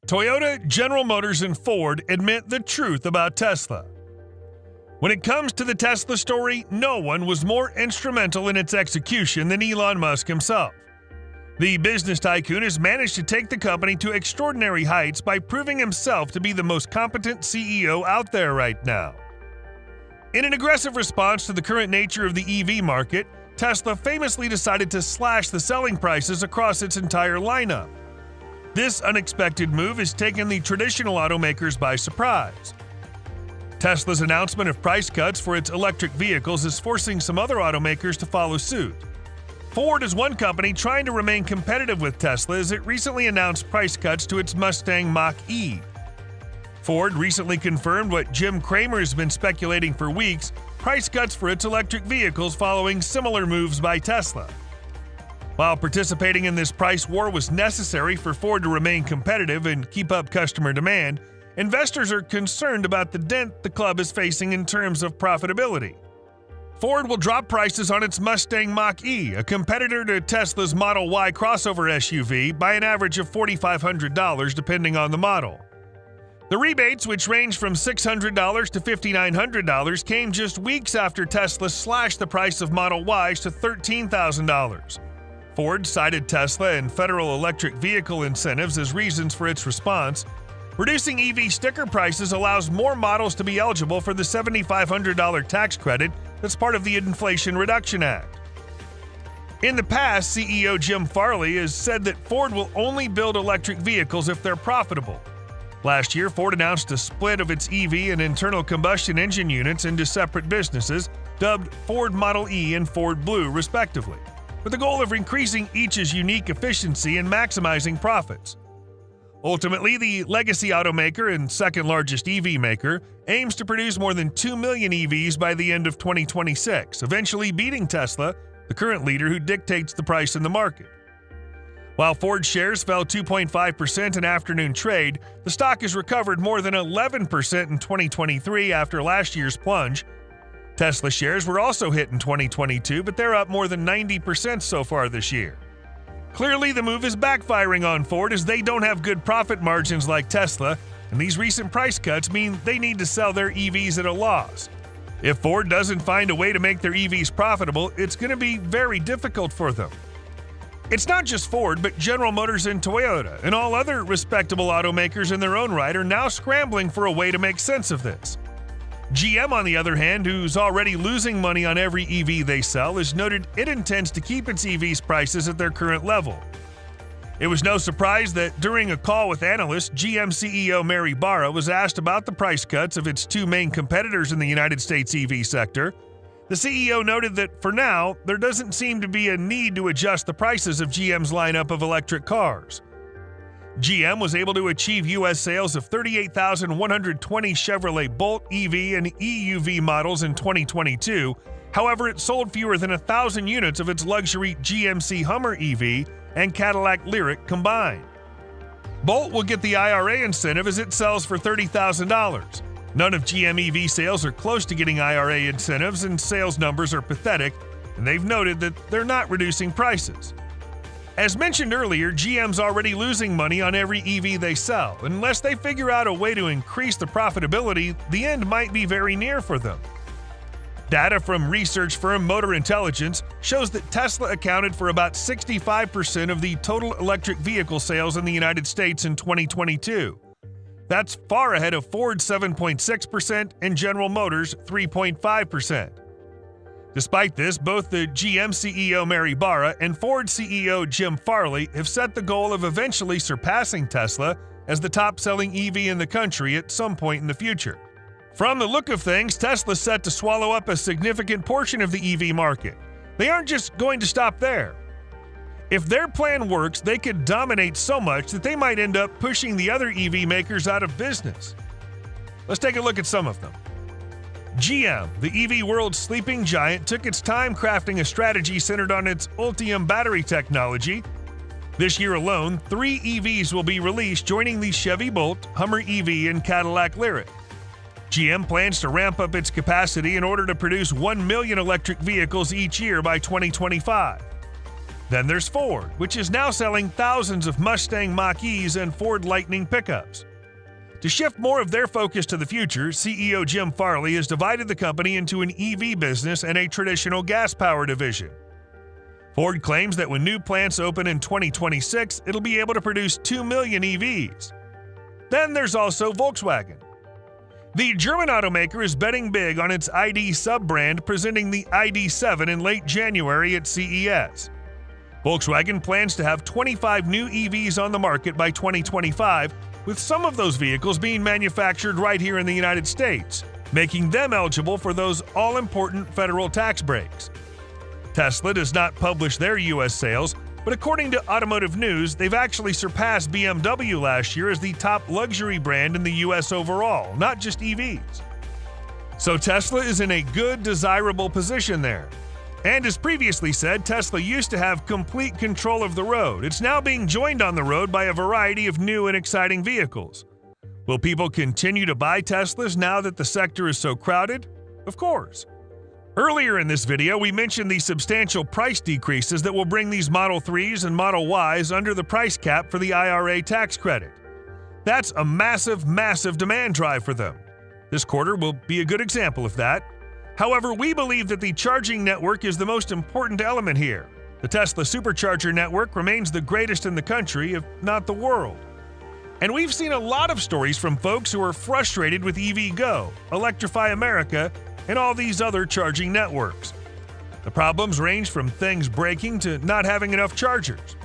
Toyota, General Motors, and Ford admit the truth about Tesla. When it comes to the Tesla story, no one was more instrumental in its execution than Elon Musk himself. The business tycoon has managed to take the company to extraordinary heights by proving himself to be the most competent CEO out there right now. In an aggressive response to the current nature of the EV market, Tesla famously decided to slash the selling prices across its entire lineup. This unexpected move has taken the traditional automakers by surprise. Tesla's announcement of price cuts for its electric vehicles is forcing some other automakers to follow suit. Ford is one company trying to remain competitive with Tesla as it recently announced price cuts to its Mustang Mach-E. Ford recently confirmed what Jim Cramer has been speculating for weeks: price cuts for its electric vehicles following similar moves by Tesla. While participating in this price war was necessary for Ford to remain competitive and keep up customer demand, investors are concerned about the dent the club is facing in terms of profitability. Ford will drop prices on its Mustang Mach-E, a competitor to Tesla's Model Y crossover SUV, by an average of $4,500 depending on the model. The rebates, which range from $600 to $5,900, came just weeks after Tesla slashed the price of Model Ys to $13,000. Ford cited Tesla and federal electric vehicle incentives as reasons for its response. Reducing EV sticker prices allows more models to be eligible for the $7,500 tax credit that's part of the Inflation Reduction Act. In the past, CEO Jim Farley has said that Ford will only build electric vehicles if they're profitable. Last year, Ford announced a split of its EV and internal combustion engine units into separate businesses, dubbed Ford Model E and Ford Blue, respectively, with the goal of increasing each's unique efficiency and maximizing profits. Ultimately, the legacy automaker and second-largest EV maker aims to produce more than 2 million EVs by the end of 2026, eventually beating Tesla, the current leader who dictates the price in the market. While Ford shares fell 2.5% in afternoon trade, the stock has recovered more than 11% in 2023 after last year's plunge. Tesla shares were also hit in 2022, but they're up more than 90% so far this year. Clearly, the move is backfiring on Ford as they don't have good profit margins like Tesla, and these recent price cuts mean they need to sell their EVs at a loss. If Ford doesn't find a way to make their EVs profitable, it's going to be very difficult for them. It's not just Ford, but General Motors and Toyota, and all other respectable automakers in their own right are now scrambling for a way to make sense of this. GM, on the other hand, who's already losing money on every EV they sell, has noted it intends to keep its EVs prices at their current level. It was no surprise that during a call with analysts, GM CEO Mary Barra was asked about the price cuts of its two main competitors in the United States EV sector. The CEO noted that for now, there doesn't seem to be a need to adjust the prices of GM's lineup of electric cars. GM was able to achieve U.S. sales of 38,120 Chevrolet Bolt EV and EUV models in 2022. However, it sold fewer than 1,000 units of its luxury GMC Hummer EV and Cadillac Lyriq combined. Bolt will get the IRA incentive as it sells for $30,000. None of GM EV sales are close to getting IRA incentives, and sales numbers are pathetic, and they've noted that they're not reducing prices. As mentioned earlier, GM's already losing money on every EV they sell. Unless they figure out a way to increase the profitability, the end might be very near for them. Data from research firm Motor Intelligence shows that Tesla accounted for about 65% of the total electric vehicle sales in the United States in 2022. That's far ahead of Ford's 7.6% and General Motors' 3.5%. Despite this, both the GM CEO Mary Barra and Ford CEO Jim Farley have set the goal of eventually surpassing Tesla as the top-selling EV in the country at some point in the future. From the look of things, Tesla's set to swallow up a significant portion of the EV market. They aren't just going to stop there. If their plan works, they could dominate so much that they might end up pushing the other EV makers out of business. Let's take a look at some of them. GM, the EV world's sleeping giant, took its time crafting a strategy centered on its Ultium battery technology. This year alone, 3 EVs will be released, joining the Chevy Bolt, Hummer EV, and Cadillac Lyriq. GM plans to ramp up its capacity in order to produce 1 million electric vehicles each year by 2025. Then there's Ford, which is now selling thousands of Mustang Mach-E's and Ford Lightning pickups. To shift more of their focus to the future, CEO Jim Farley has divided the company into an EV business and a traditional gas-power division. Ford claims that when new plants open in 2026, it'll be able to produce 2 million EVs. Then there's also Volkswagen. The German automaker is betting big on its ID sub-brand, presenting the ID.7 in late January at CES. Volkswagen plans to have 25 new EVs on the market by 2025, with some of those vehicles being manufactured right here in the United States, making them eligible for those all-important federal tax breaks. Tesla does not publish their U.S. sales, but according to Automotive News, they've actually surpassed BMW last year as the top luxury brand in the U.S. overall, not just EVs. So Tesla is in a good, desirable position there. And as previously said, Tesla used to have complete control of the road. It's now being joined on the road by a variety of new and exciting vehicles. Will people continue to buy Teslas now that the sector is so crowded? Of course. Earlier in this video, we mentioned the substantial price decreases that will bring these Model 3s and Model Ys under the price cap for the IRA tax credit. That's a massive, massive demand drive for them. This quarter will be a good example of that. However, we believe that the charging network is the most important element here. The Tesla Supercharger network remains the greatest in the country, if not the world. And we've seen a lot of stories from folks who are frustrated with EVgo, Electrify America, and all these other charging networks. The problems range from things breaking to not having enough chargers.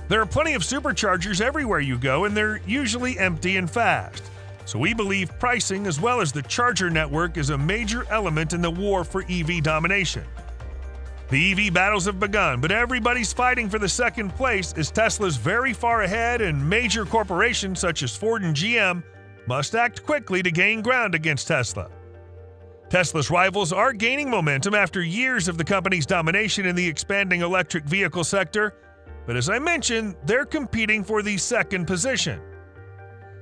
There are plenty of superchargers everywhere you go, and they're usually empty and fast. So we believe pricing as well as the charger network is a major element in the war for EV domination. The EV battles have begun, but everybody's fighting for the second place as Tesla's very far ahead and major corporations such as Ford and GM must act quickly to gain ground against Tesla. Tesla's rivals are gaining momentum after years of the company's domination in the expanding electric vehicle sector, but as I mentioned, they're competing for the second position.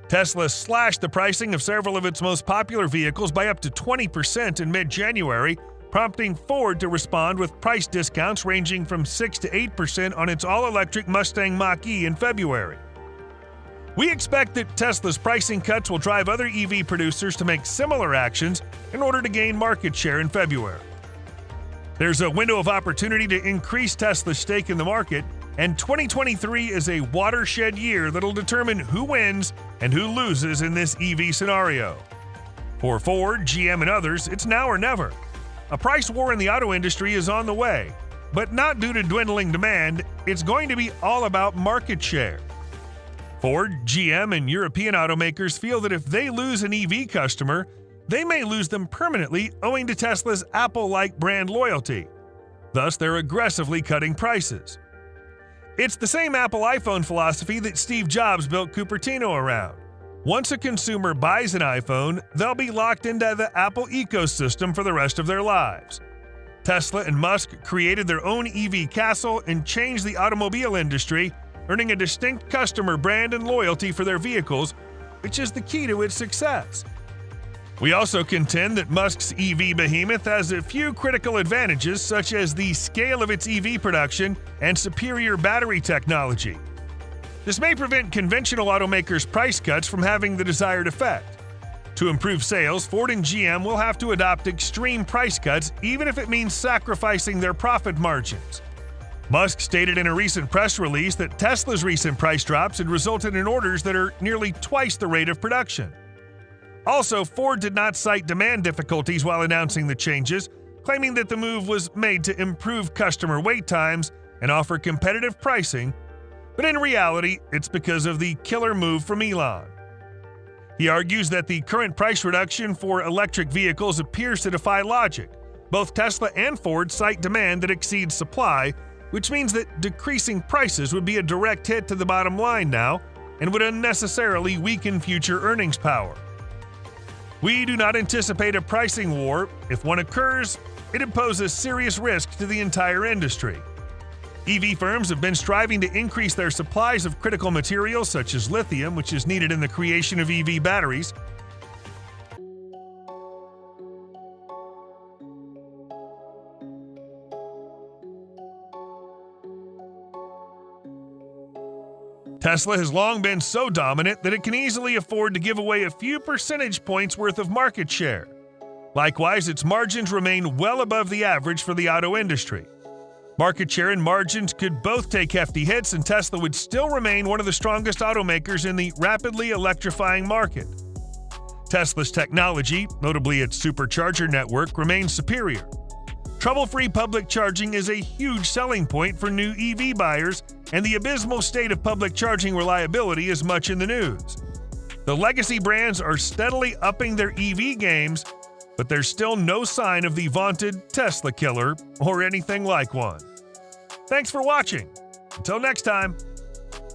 Tesla slashed the pricing of several of its most popular vehicles by up to 20% in mid-January, prompting Ford to respond with price discounts ranging from 6 to 8% on its all-electric Mustang Mach-E in February. We expect that Tesla's pricing cuts will drive other EV producers to make similar actions in order to gain market share in February. There's a window of opportunity to increase Tesla's stake in the market, and 2023 is a watershed year that'll determine who wins and who loses in this EV scenario. For Ford, GM, and others, it's now or never. A price war in the auto industry is on the way, but not due to dwindling demand. It's going to be all about market share. Ford, GM, and European automakers feel that if they lose an EV customer, they may lose them permanently owing to Tesla's Apple-like brand loyalty. Thus, they're aggressively cutting prices. It's the same Apple iPhone philosophy that Steve Jobs built Cupertino around. Once a consumer buys an iPhone, they'll be locked into the Apple ecosystem for the rest of their lives. Tesla and Musk created their own EV castle and changed the automobile industry, earning a distinct customer brand and loyalty for their vehicles, which is the key to its success. We also contend that Musk's EV behemoth has a few critical advantages, such as the scale of its EV production and superior battery technology. This may prevent conventional automakers' price cuts from having the desired effect. To improve sales, Ford and GM will have to adopt extreme price cuts, even if it means sacrificing their profit margins. Musk stated in a recent press release that Tesla's recent price drops had resulted in orders that are nearly twice the rate of production. Also, Ford did not cite demand difficulties while announcing the changes, claiming that the move was made to improve customer wait times and offer competitive pricing, but in reality, it's because of the killer move from Elon. He argues that the current price reduction for electric vehicles appears to defy logic. Both Tesla and Ford cite demand that exceeds supply, which means that decreasing prices would be a direct hit to the bottom line now and would unnecessarily weaken future earnings power. We do not anticipate a pricing war. If one occurs, it imposes serious risk to the entire industry. EV firms have been striving to increase their supplies of critical materials such as lithium, which is needed in the creation of EV batteries. Tesla has long been so dominant that it can easily afford to give away a few percentage points worth of market share. Likewise, its margins remain well above the average for the auto industry. Market share and margins could both take hefty hits, and Tesla would still remain one of the strongest automakers in the rapidly electrifying market. Tesla's technology, notably its supercharger network, remains superior. Trouble-free public charging is a huge selling point for new EV buyers, and the abysmal state of public charging reliability is much in the news. The legacy brands are steadily upping their EV games, but there's still no sign of the vaunted Tesla killer or anything like one. Thanks for watching. Until next time.